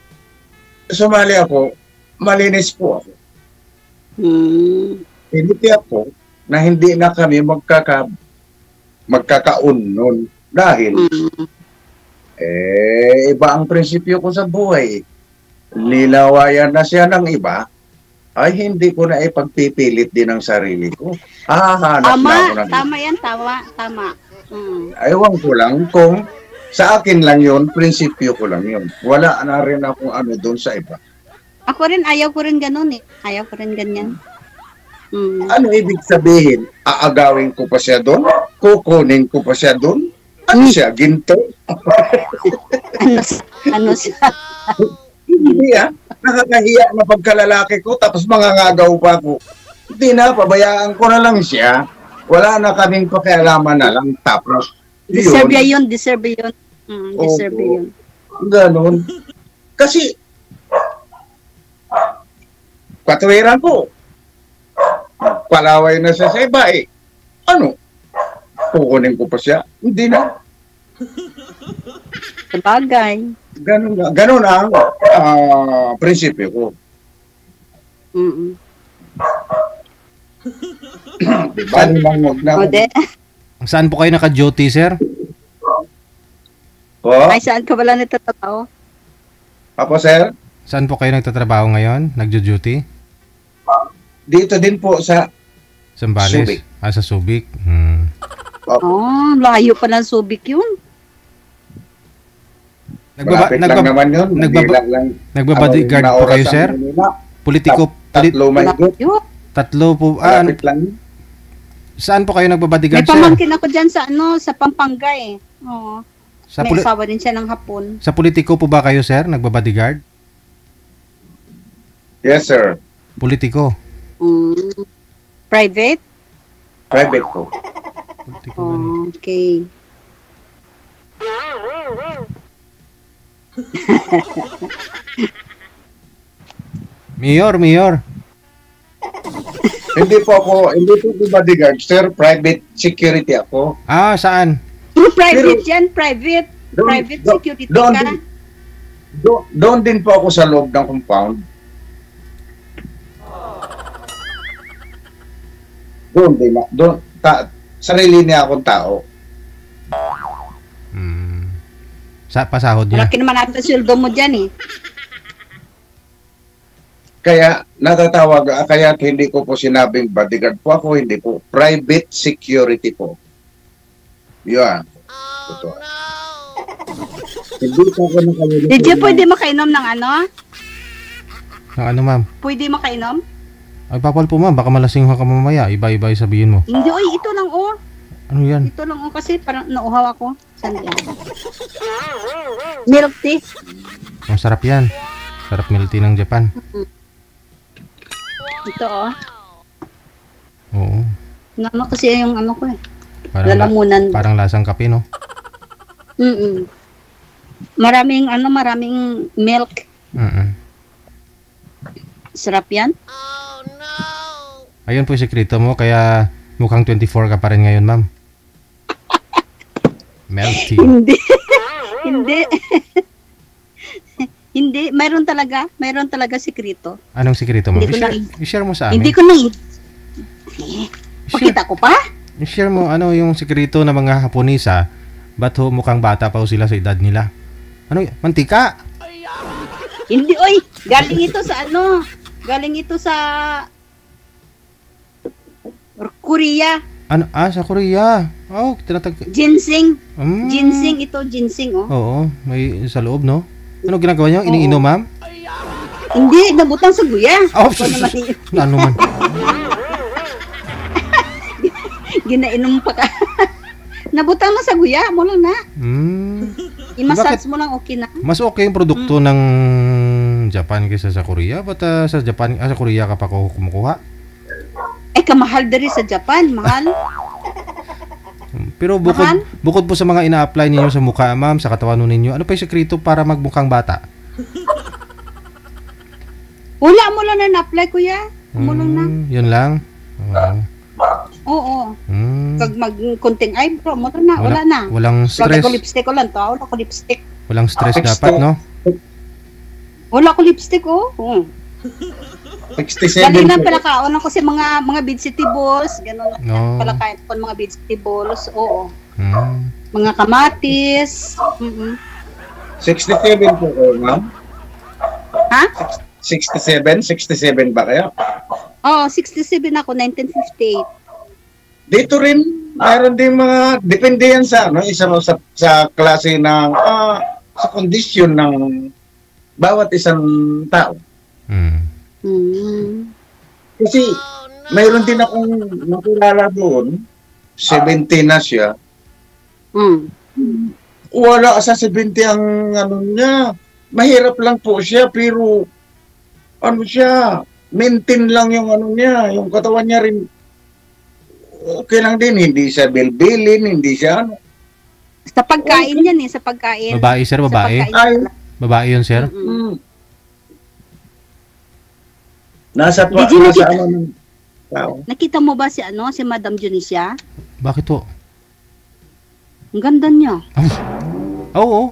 [SPEAKER 2] sumali ako, malinis po ako. Hindi ako na hindi na kami magkakaun nun dahil iba ang prinsipyo ko sa buhay. Nilawayan na siya ng iba, ay hindi ko na ipagpipilit din ang sarili ko.
[SPEAKER 1] Tama yan, tama.
[SPEAKER 2] Ewan ko lang kung sa akin lang yun, prinsipyo ko lang yun. Wala na rin akong doon sa iba.
[SPEAKER 1] Ako rin, ayaw ko rin ganun Ayaw ko rin ganyan.
[SPEAKER 2] Ano ibig sabihin? Aagawin ko pa siya doon? Kukunin ko pa siya doon? Ano siya? Ginto?
[SPEAKER 1] ano siya?
[SPEAKER 2] Hindi nakakahiya na pagkalalaki ko tapos mangangagaw pa ako. Hindi na, pabayaan ko na lang siya. Wala na kaming pakialaman na lang. Tapos,
[SPEAKER 1] deserve yun. Deserve yun.
[SPEAKER 2] Ganon. Kasi, patuwiran ko. Palaway na siya sa iba kukunin ko pa siya? Hindi na.
[SPEAKER 1] Sabagay.
[SPEAKER 2] Ganun ang prinsipyo ko. Diba?
[SPEAKER 3] Saan po kayo naka-duty, sir?
[SPEAKER 1] Ay, saan ka pala nagtatrabaho?
[SPEAKER 2] Apo, sir?
[SPEAKER 3] Saan po kayo nagtatrabaho ngayon? Nagjo-duty?
[SPEAKER 2] Dito din po sa
[SPEAKER 3] Zambales.
[SPEAKER 2] Subic.
[SPEAKER 3] Sa Subic.
[SPEAKER 1] Layo pa ng Subic yun.
[SPEAKER 2] Malapit lang naman yun.
[SPEAKER 3] Nagbabodyguard po kayo, sir? Politiko. Tatlo po.
[SPEAKER 2] Malapit lang.
[SPEAKER 3] Saan po kayo nagbabodyguard,
[SPEAKER 1] sir? May pamangkin ako dyan sa Pampanga Oo. May asawa din siya ng hapon.
[SPEAKER 3] Sa politiko po ba kayo, sir? Nagbabodyguard?
[SPEAKER 2] Yes, sir.
[SPEAKER 3] Politiko.
[SPEAKER 1] Private?
[SPEAKER 2] Private po.
[SPEAKER 1] Okay.
[SPEAKER 3] Mayor.
[SPEAKER 2] Hindi po bodyguard, sir. Private security ako.
[SPEAKER 3] Saan?
[SPEAKER 1] Private yan, private security ka.
[SPEAKER 2] Doon din po ako sa loob ng compound. sarili niya akong tao.
[SPEAKER 3] Sa pasahod niya.
[SPEAKER 1] Malaki naman natin sweldo mo dyan eh.
[SPEAKER 2] Kaya natatawag, kaya hindi ko po sinabing bodyguard po ako, hindi po. Private security po. Yun. Ito. Hindi po ako nakalimutan.
[SPEAKER 1] DJ, pwede makainom ng ano?
[SPEAKER 3] Ng ano, ma'am?
[SPEAKER 1] Pwede makainom?
[SPEAKER 3] Ay, papal po, ma'am. Baka malasing ka mamaya. Iba-iba yung sabihin mo.
[SPEAKER 1] Hindi, oy, ito lang oh.
[SPEAKER 3] Ano yan?
[SPEAKER 1] Ito lang oh kasi parang nauhaw ako. Saan yan? Milk tea.
[SPEAKER 3] Masarap yan. Sarap milk tea ng Japan.
[SPEAKER 1] Ito oh.
[SPEAKER 3] Oo.
[SPEAKER 1] Ano kasi yung ano ko eh.
[SPEAKER 3] Parang,
[SPEAKER 1] lalamunan.
[SPEAKER 3] parang lasang kape, no?
[SPEAKER 1] Maraming milk. Sarap yan.
[SPEAKER 3] Ayun po yung sekreto mo, kaya mukhang 24 ka pa rin ngayon, ma'am. Milk tea.
[SPEAKER 1] Hindi. Hindi. Hindi. Mayroon talaga sekreto.
[SPEAKER 3] Anong sekreto mo?
[SPEAKER 1] Hindi ko
[SPEAKER 3] I-share mo sa amin.
[SPEAKER 1] Hindi ko na pakita ko pa?
[SPEAKER 3] I-share mo ano yung sekreto ng mga Haponesa. Ba't ho mukhang bata pa ho sila sa edad nila? Ano? Mantika?
[SPEAKER 1] Hindi, oy. Galing ito sa ano? Galing ito sa Korea.
[SPEAKER 3] Ano? Ah, sa Korea. Oh,
[SPEAKER 1] Ginseng. Ginseng ito, ginseng oh.
[SPEAKER 3] Oo, may sa loob, no? Ano ginagawa niyo? Iniinom, ma'am?
[SPEAKER 1] Hindi, nabutang sa guya.
[SPEAKER 3] Oh, ano man?
[SPEAKER 1] Ginainom pa ka. Nabutang na sa guya, mo lang na. I-massage mo lang, okay na.
[SPEAKER 3] Mas okay yung produkto ng Japan kaysa sa Korea? Ba't sa Japan, sa Korea ka pa kumukuha?
[SPEAKER 1] Eh, kamahal dari sa Japan, mahal.
[SPEAKER 3] Pero bukod po sa mga ina-apply ninyo sa mukha, ma'am, sa katawan ninyo, ano pa yung sekreto para magmukhang bata?
[SPEAKER 1] Wala mo lang na na-apply, kuya. Mo lang na.
[SPEAKER 3] Yun lang?
[SPEAKER 1] Oo. Pag mag-kunting eyebrow, mo lang na. Wala na.
[SPEAKER 3] Walang stress.
[SPEAKER 1] Wala ko lipstick ko lang to. Wala ko lipstick.
[SPEAKER 3] Walang stress dapat, no?
[SPEAKER 1] Wala ko lipstick, oh.
[SPEAKER 2] 67
[SPEAKER 1] Dali na pala kaon ko sa mga vegetables, gano'n
[SPEAKER 3] No.
[SPEAKER 1] pala kain ko mga vegetables, oo. Mga kamatis.
[SPEAKER 2] 67 po kayo, ma'am?
[SPEAKER 1] Ha?
[SPEAKER 2] 67 ba kayo?
[SPEAKER 1] Oo, 67 ako, 1958.
[SPEAKER 2] Dito rin, mayroon din mga, depende yan sa, ano, isa mo sa klase ng, sa kondisyon ng bawat isang tao. Kasi, mayroon din akong nakilala doon, 70 na siya. Wala sa 70 ang, ano niya, mahirap lang po siya, pero, ano siya, maintain lang yung ano niya, yung katawan niya rin, okay lang din, hindi siya bilbilin, hindi siya ano.
[SPEAKER 1] Sa pagkain yan eh, sa pagkain.
[SPEAKER 3] Babae, sir, babae? Babae yun, sir?
[SPEAKER 2] Nasa ano ng tao.
[SPEAKER 1] Nakita mo ba si Madam Junicia?
[SPEAKER 3] Bakit po?
[SPEAKER 1] Ang ganda niya.
[SPEAKER 3] Oo.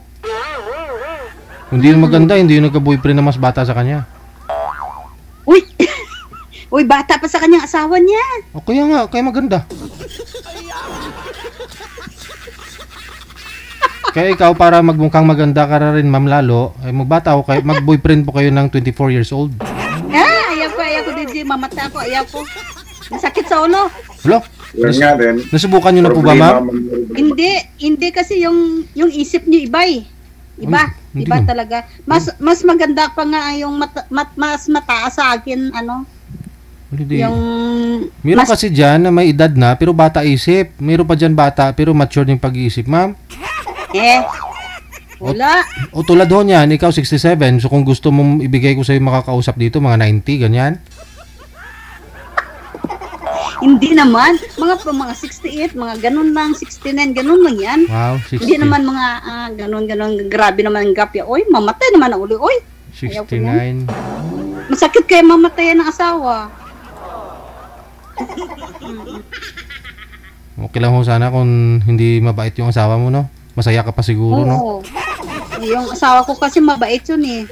[SPEAKER 3] Hindi yung maganda, hindi yung nagka-boyfriend na mas bata sa kanya.
[SPEAKER 1] Uy! Uy, bata pa sa kanyang asawa niya.
[SPEAKER 3] O kaya nga, kaya maganda. Kaya ikaw, para magmukhang maganda ka rin, ma'am, lalo, ay magbata ako, mag-boyfriend po kayo ng 24 years old.
[SPEAKER 1] Ayaw ko DJ, mamata ako, ayaw ko. Masakit sa ulo.
[SPEAKER 3] Hello?
[SPEAKER 2] Yan nga din.
[SPEAKER 3] Nasubukan nyo na po ba, ma'am?
[SPEAKER 1] Hindi kasi yung isip niyo iba eh. Iba talaga. Mas maganda pa nga yung mas mataas sa akin,
[SPEAKER 3] Hindi.
[SPEAKER 1] Yung
[SPEAKER 3] Meron kasi dyan na may edad na pero bata isip. Meron pa dyan bata pero mature yung pag-iisip, ma'am.
[SPEAKER 1] Wala.
[SPEAKER 3] O tulad ho niyan, ikaw 67. So kung gusto mong ibigay ko sa'yo makakausap dito, mga 90, ganyan.
[SPEAKER 1] Hindi naman. Mga 68, mga ganun lang, 69, ganun lang yan.
[SPEAKER 3] Wow, 60.
[SPEAKER 1] Hindi naman mga ganun. Grabe naman ang gap yan. Oy, mamatay naman ang uli. Oy.
[SPEAKER 3] 69.
[SPEAKER 1] Masakit kayo mamatayan ng asawa.
[SPEAKER 3] Okay lang ho sana kung hindi mabait yung asawa mo, no? Masaya ka pa siguro, no?
[SPEAKER 1] Yung asawa ko kasi mabait yun eh.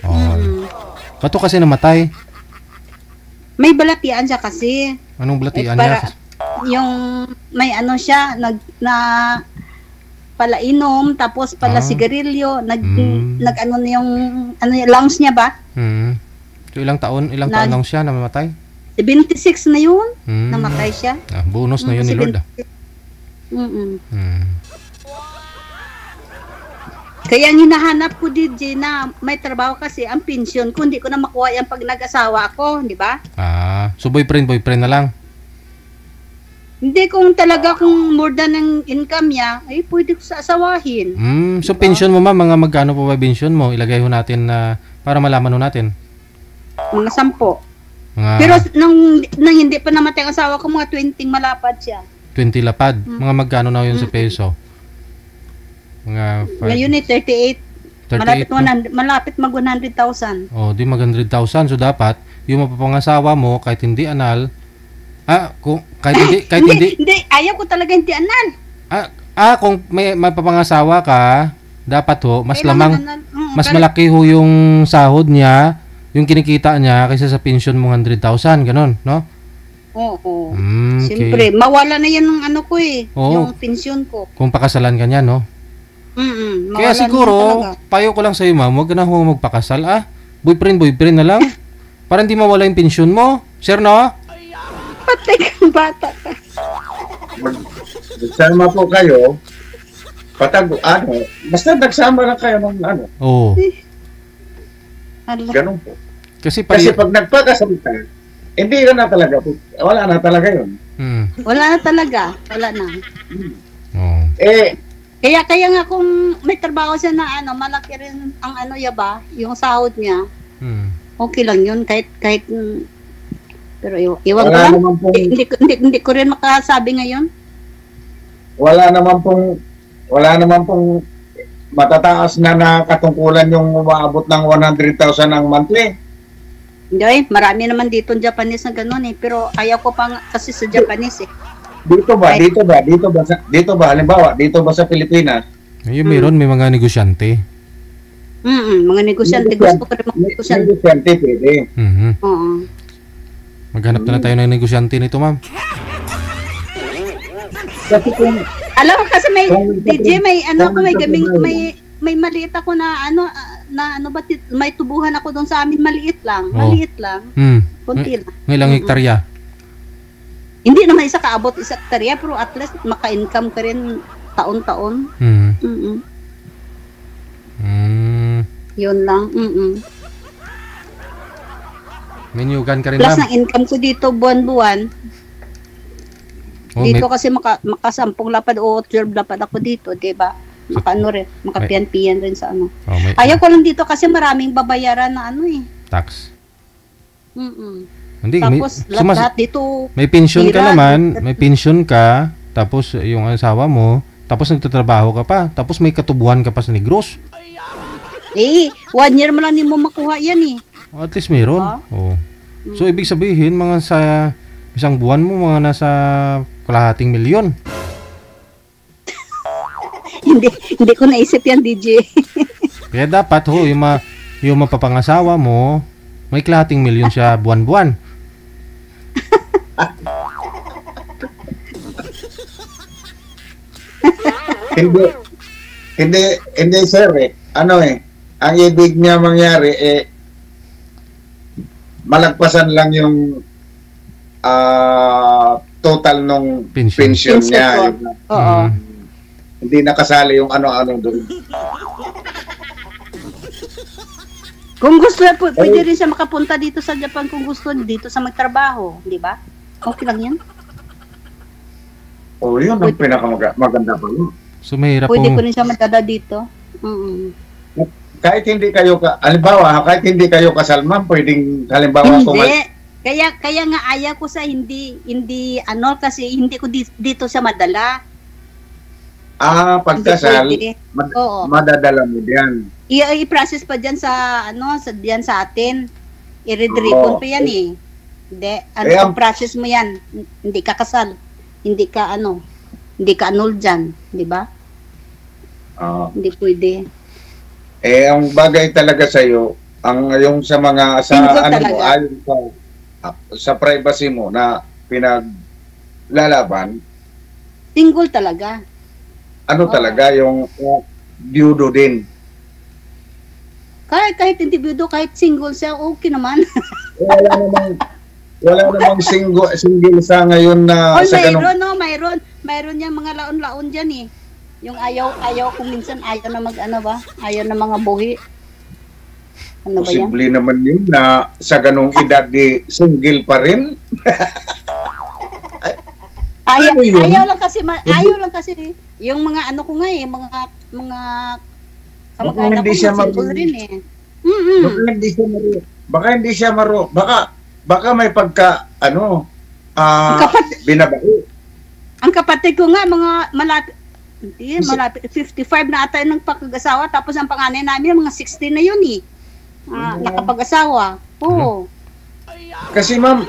[SPEAKER 3] Ba't kasi namatay?
[SPEAKER 1] May balatian siya kasi.
[SPEAKER 3] Anong balatian niya?
[SPEAKER 1] yung may ano siya, na palainom, tapos pala sigarilyo, nag ano na yung ano yung lungs niya ba?
[SPEAKER 3] So ilang taon lang siya namamatay?
[SPEAKER 1] 76 na yun, namatay siya.
[SPEAKER 3] Bonus na yun ni Lord.
[SPEAKER 1] Kaya ang hinahanap ko, DJ, na may trabaho kasi ang pension ko, hindi ko na makuha yan pag nag-asawa ako, di ba?
[SPEAKER 3] So boyfriend na lang?
[SPEAKER 1] Hindi, kung more than ang income niya, ay pwede ko sa asawahin.
[SPEAKER 3] So diba? Pension mo ma'am, mga magkano po ba pension mo? Ilagay ho natin na para malaman ho natin.
[SPEAKER 1] Mga 10. Pero nang hindi pa namatay ang asawa ko, mga 20 malapad siya.
[SPEAKER 3] 20 lapad? Mga magkano na yun sa peso? Mga
[SPEAKER 1] ngayon 38. Malapit mag 100,000.
[SPEAKER 3] Di mag 100,000. So dapat yung mapapangasawa mo kahit hindi anal, kahit hindi,
[SPEAKER 1] ayaw ko talaga hindi anal.
[SPEAKER 3] Kung may mapapangasawa ka, dapat mas
[SPEAKER 1] mas
[SPEAKER 3] malaki ho yung sahod niya, yung kinikita niya kaysa sa pension mo 100,000, ganun, no?
[SPEAKER 1] Oo.
[SPEAKER 3] Okay.
[SPEAKER 1] Siyempre, mawala na yan ng ano ko yung pension ko.
[SPEAKER 3] Kung pakasalan ka niya, no? Kaya siguro, payo ko lang sa'yo, ma'am, huwag ka na magpakasal, boyfriend na lang. Para hindi mawala yung pension mo. Sir, no?
[SPEAKER 1] Patay kang bata ka.
[SPEAKER 2] Nagsama po kayo, basta nagsama lang kayo ng
[SPEAKER 3] Oo.
[SPEAKER 2] Ganun po.
[SPEAKER 3] Kasi
[SPEAKER 2] pag nagpakasal ka, hindi ka na talaga, wala na talaga yun.
[SPEAKER 1] Wala na talaga, wala na. Kaya nga kung may trabaho siya na malaki rin ang yaba, yung sahod niya, okay lang yun, kahit pero iwan ko lang, hindi ko rin makasabi ngayon.
[SPEAKER 2] Wala naman pong matataas na katungkulan yung umaabot ng 100,000 ang monthly.
[SPEAKER 1] Hindi, marami naman dito Japanese na gano'n pero ayaw ko pa kasi sa Japanese
[SPEAKER 2] Dito ba halimbawa, dito ba sa Pilipinas?
[SPEAKER 3] Meron, may mga negosyante.
[SPEAKER 1] Mga negosyante. Gusto ko rin mga negosyante.
[SPEAKER 2] Negosyante, pwede.
[SPEAKER 1] Oo.
[SPEAKER 3] Maghanap na tayo ng negosyante nito, ma'am.
[SPEAKER 2] Kasi kung...
[SPEAKER 1] Alam mo kasi may DJ, may maliit ako na may tubuhan ako doon sa amin, maliit lang. Kunti lang.
[SPEAKER 3] Ilang hektarya?
[SPEAKER 1] Hindi naman isa kaabot isa hektarya, pero at least maka-income ka rin taon-taon. Yun lang.
[SPEAKER 3] Menyugan ka rin,
[SPEAKER 1] plus
[SPEAKER 3] ma'am.
[SPEAKER 1] ng income ko dito buwan-buwan. Dito kasi maka-10 lapad o 12 lapad ako dito, diba? Makapiyan-piyan rin sa Ayaw ko lang dito kasi maraming babayaran na
[SPEAKER 3] tax. Hindi,
[SPEAKER 1] tapos lahat dito
[SPEAKER 3] may pension ka naman, may pension ka, tapos yung asawa mo, tapos nagtatrabaho ka pa, tapos may katubuhan ka pa sa Negros.
[SPEAKER 1] 1 year mo lang din mo makuha yan
[SPEAKER 3] At least meron. So ibig sabihin mga sa isang buwan mo mga nasa kalahating milyon.
[SPEAKER 1] hindi ko naisip yan, DJ.
[SPEAKER 3] Kaya dapat yung mapapangasawa mo, may kalahating milyon siya buwan-buwan.
[SPEAKER 2] Hindi sir ang ibig niya mangyari malagpasan lang yung total nung pension niya. Hindi nakasali yung ano-ano doon.
[SPEAKER 1] Kung gusto pwede rin siya makapunta dito sa Japan kung gusto dito sa magtrabaho, di ba? Okay lang yan.
[SPEAKER 2] Yun ang pinakamaganda pa yun.
[SPEAKER 3] So mahirap
[SPEAKER 1] pwede ko rin siya magdala dito.
[SPEAKER 2] Kahit hindi kayo kahit hindi kayo kasal, ma'am, pwedeng halimbawa
[SPEAKER 1] kaya nga ayaw ko sa hindi kasi hindi ko dito siya madala.
[SPEAKER 2] Pagkasal, madadala mo diyan.
[SPEAKER 1] I-process pa diyan sa diyan sa atin. I-read-repon pa yan Hindi, ang process mo yan. Hindi ka kasal. Hindi ka annul diyan, di ba? Hindi pwede.
[SPEAKER 2] Ang bagay talaga sa iyo, yung sa mga sa
[SPEAKER 1] ayon
[SPEAKER 2] sa privacy mo na lalaban,
[SPEAKER 1] Single talaga.
[SPEAKER 2] ano talaga yung byudo din.
[SPEAKER 1] Kahit individual, kahit single siya, okay naman.
[SPEAKER 2] Wala namang single sa ngayon na
[SPEAKER 1] Oh,
[SPEAKER 2] sa
[SPEAKER 1] mayroon, no, mayroon yung mga laon-laon dyan eh. Yung ayaw kung minsan ayaw na ayaw na mga buhi. Ano ba yan?
[SPEAKER 2] posible naman yun na sa ganong edad di single pa rin.
[SPEAKER 1] Ayaw,
[SPEAKER 2] Ano yun?
[SPEAKER 1] ayaw lang kasi yung mga ano ko nga eh, mga kamag-anak
[SPEAKER 2] hindi
[SPEAKER 1] ko
[SPEAKER 2] siya
[SPEAKER 1] single rin eh.
[SPEAKER 2] Baka hindi siya maro. Baka may pagka binabae.
[SPEAKER 1] Ang kapatid ko nga mga malapit 55 na ata yung pag-asawa, tapos ang panganay namin mga 60 na yun eh. Nakapag-asawa. Oo.
[SPEAKER 2] Kasi ma'am,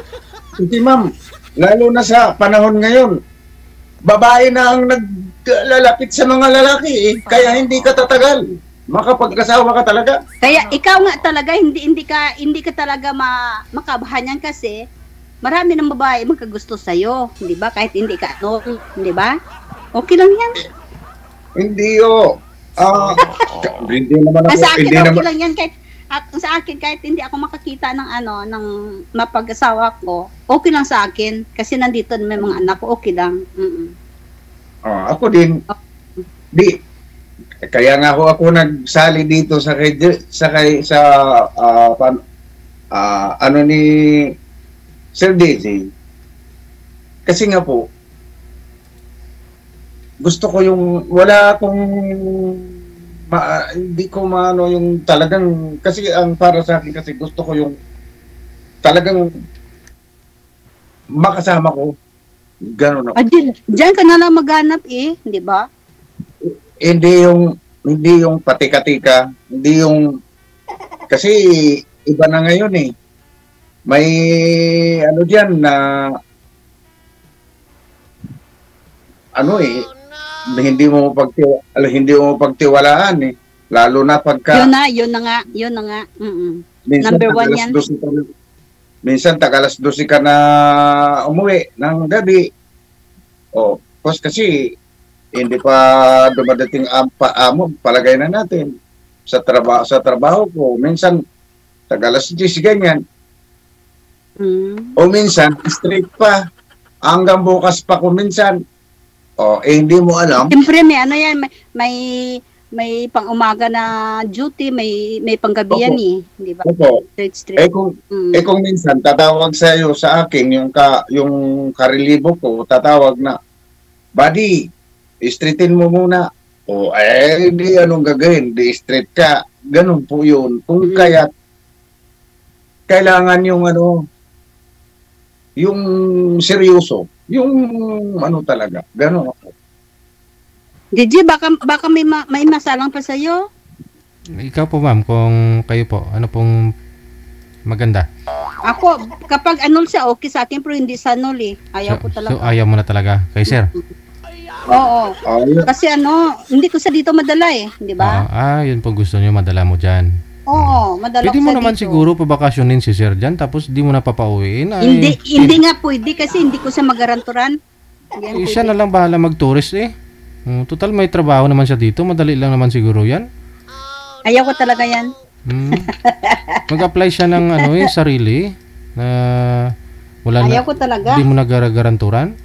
[SPEAKER 2] lalo na sa panahon ngayon, babae na ang naglalapit sa mga lalaki eh. Kaya hindi ka tatagal. Makapag-asawa ka talaga.
[SPEAKER 1] Kaya ikaw nga talaga hindi ka talaga makabahan yan kasi marami ng babae magkagusto sa iyo, 'di ba? Kahit hindi ka 'di ba? Okay lang 'yan.
[SPEAKER 2] Hindi hindi naman ako,
[SPEAKER 1] Sa akin
[SPEAKER 2] hindi
[SPEAKER 1] okay
[SPEAKER 2] naman.
[SPEAKER 1] lang 'yan sa akin kahit hindi ako makakita ng mapag-asawa ko, okay lang sa akin kasi nandito may mga anak ko, okay lang.
[SPEAKER 2] Ako din. Kaya nga ako nagsali dito sa ano ni Sir DJ. Kasi nga po gusto ko yung wala akong hindi ko maano yung talagang kasi ang para sa akin kasi gusto ko yung talagang makasama ko. Ganun ako.
[SPEAKER 1] Diyan ka na lang maghanap eh, 'di ba?
[SPEAKER 2] Hindi yung patika-tika, hindi yung kasi iba na ngayon eh. May ano diyan na hindi mo pagtiwalaan eh. Lalo na pagka
[SPEAKER 1] Yun na nga.
[SPEAKER 2] minsan
[SPEAKER 1] Number 1 yan.
[SPEAKER 2] Minsan tagalas 12 ka na umuwi ng gabi. Kasi hindi pa dumadating ang paamo, palagay na natin. Sa trabaho ko, minsan tagalas 10 ganyan. O minsan, straight pa. Hanggang bukas pa ko minsan. Hindi mo alam.
[SPEAKER 1] Siyempre may ano yan, may pang-umaga na duty, may panggabi yan eh, di ba?
[SPEAKER 2] Opo.
[SPEAKER 1] Straight.
[SPEAKER 2] Kung minsan tatawag sa akin yung karelibo ko, tatawag na, buddy, straightin mo muna. Hindi anong gagawin, di straight ka. Ganun po yun. Kung kaya kailangan yung seryoso, yung talaga. Ganun ako.
[SPEAKER 1] DJ, baka may masalang pa sa'yo?
[SPEAKER 3] Ikaw po ma'am, kung kayo po, ano pong maganda?
[SPEAKER 1] Ako, kapag anol siya, okay sa akin, pero hindi sa anol eh. Ayaw ko talaga.
[SPEAKER 3] So ayaw mo na talaga kay sir?
[SPEAKER 1] Oo. Kasi hindi ko sa dito madala eh, di ba?
[SPEAKER 3] Yun po gusto niyo, madala mo dyan.
[SPEAKER 1] Oo, madala
[SPEAKER 3] Pwede
[SPEAKER 1] ko
[SPEAKER 3] mo
[SPEAKER 1] sa
[SPEAKER 3] naman
[SPEAKER 1] dito.
[SPEAKER 3] siguro pabakasyonin si sir dyan, tapos di mo na papauwiin.
[SPEAKER 1] Hindi nga pwede kasi hindi ko siya magaranturan.
[SPEAKER 3] Siya na lang bahala mag-tourist eh. Total may trabaho naman siya dito, madali lang naman siguro yan.
[SPEAKER 1] Ayaw ko talaga yan.
[SPEAKER 3] Mag-apply siya ng sarili na wala
[SPEAKER 1] Ayaw ko talaga.
[SPEAKER 3] Hindi mo na garanturan.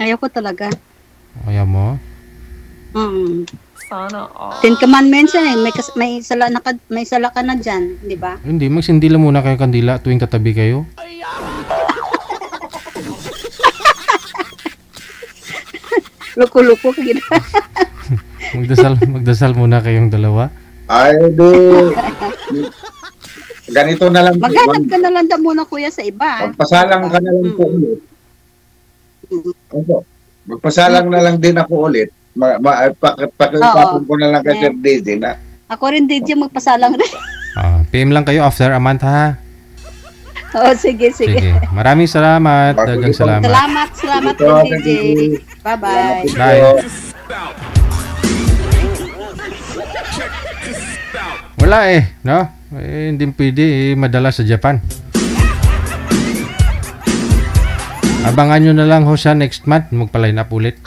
[SPEAKER 1] Ayaw ko talaga.
[SPEAKER 3] Ayaw mo?
[SPEAKER 4] Sana all.
[SPEAKER 1] 10 commandments yan eh. May sala ka na dyan, di ba?
[SPEAKER 3] Hindi, magsindi lang muna kayo kandila tuwing katabi kayo.
[SPEAKER 1] Luko-luko ka gina.
[SPEAKER 3] Magdasal muna kayong dalawa.
[SPEAKER 2] Ganito na lang.
[SPEAKER 1] Maghanap ka na lang muna kuya sa iba.
[SPEAKER 2] Magpasalang ka na lang po ulit. Magpasalang na lang din ako ulit. Pakipapon ko na lang kay Sir DJ na.
[SPEAKER 1] Ako rin DJ magpasalang rin.
[SPEAKER 3] PM lang kayo after a month ha.
[SPEAKER 1] Sige.
[SPEAKER 3] Maraming salamat. Dagang salamat.
[SPEAKER 1] Salamat din DJ. Bye-bye.
[SPEAKER 3] Bye. Wala no? Hindi pwede madala sa Japan. Abangan nyo na lang ho siya next month. Magpa-line up ulit.